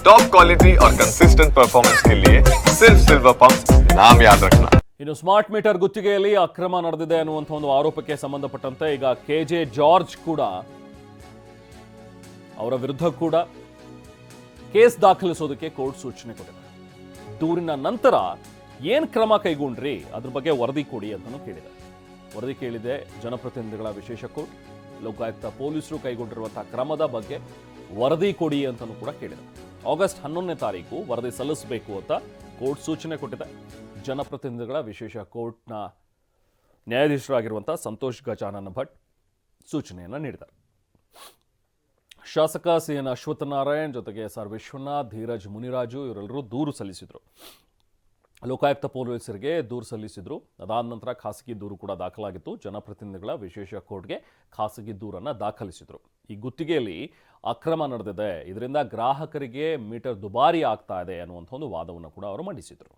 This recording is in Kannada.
टॉप क्वालिटी और कंसिस्टेंट परफॉर्मेंस के लिए सिर्फ सिल्वर पंप नाम याद रखना। ಇನ್ನು ಸ್ಮಾರ್ಟ್ ಮೀಟರ್ ಗುತ್ತಿಗೆಯಲ್ಲಿ ಅಕ್ರಮ ನಡೆದಿದೆ ಅನ್ನುವಂಥ ಒಂದು ಆರೋಪಕ್ಕೆ ಸಂಬಂಧಪಟ್ಟಂತೆ ಈಗ ಕೆಜೆ ಜಾರ್ಜ್ ಕೂಡ ಅವರ ವಿರುದ್ಧ ಕೂಡ ಕೇಸ್ ದಾಖಲಿಸೋದಕ್ಕೆ ಕೋರ್ಟ್ ಸೂಚನೆ ಕೊಟ್ಟಿದೆ. ದೂರಿನ ನಂತರ ಏನು ಕ್ರಮ ಕೈಗೊಂಡ್ರಿ ಅದ್ರ ಬಗ್ಗೆ ವರದಿ ಕೊಡಿ ಅಂತಲೂ ಕೇಳಿದೆ. ವರದಿ ಕೇಳಿದೆ ಜನಪ್ರತಿನಿಧಿಗಳ ವಿಶೇಷ ಕೋರ್ಟ್. ಲೋಕಾಯುಕ್ತ ಪೊಲೀಸರು ಕೈಗೊಂಡಿರುವಂತಹ ಕ್ರಮದ ಬಗ್ಗೆ ವರದಿ ಕೊಡಿ ಅಂತಲೂ ಕೂಡ ಕೇಳಿದೆ. ಆಗಸ್ಟ್ 11ನೇ ತಾರೀಕು ವರದಿ ಸಲ್ಲಿಸಬೇಕು ಅಂತ ಕೋರ್ಟ್ ಸೂಚನೆ ಕೊಟ್ಟಿದೆ. ಜನಪ್ರತಿನಿಧಿಗಳ ವಿಶೇಷ ಕೋರ್ಟ್ನ ನ್ಯಾಯಾಧೀಶರಾಗಿರುವಂಥ ಸಂತೋಷ್ ಗಜಾನನ ಭಟ್ ಸೂಚನೆಯನ್ನು ನೀಡಿದ್ದಾರೆ. ಶಾಸಕ CN ಅಶ್ವತ್ಥನಾರಾಯಣ್ ಜೊತೆಗೆ SR ವಿಶ್ವನಾಥ್, ಧೀರಜ್ ಮುನಿರಾಜು ಇವರೆಲ್ಲರೂ ದೂರು ಸಲ್ಲಿಸಿದರು. ಲೋಕಾಯುಕ್ತ ಪೊಲೀಸರಿಗೆ ದೂರು ಸಲ್ಲಿಸಿದ್ರು. ಅದಾದ ನಂತರ ಖಾಸಗಿ ದೂರು ಕೂಡ ದಾಖಲಾಗಿತ್ತು. ಜನಪ್ರತಿನಿಧಿಗಳ ವಿಶೇಷ ಕೋರ್ಟ್ಗೆ ಖಾಸಗಿ ದೂರನ್ನು ದಾಖಲಿಸಿದರು. ಈ ಗುತ್ತಿಗೆಯಲ್ಲಿ ಅಕ್ರಮ ನಡೆದಿದೆ, ಇದರಿಂದ ಗ್ರಾಹಕರಿಗೆ ಮೀಟರ್ ದುಬಾರಿ ಆಗ್ತಾ ಇದೆ ಅನ್ನುವಂಥ ಒಂದು ವಾದವನ್ನು ಕೂಡ ಅವರು ಮಂಡಿಸಿದರು.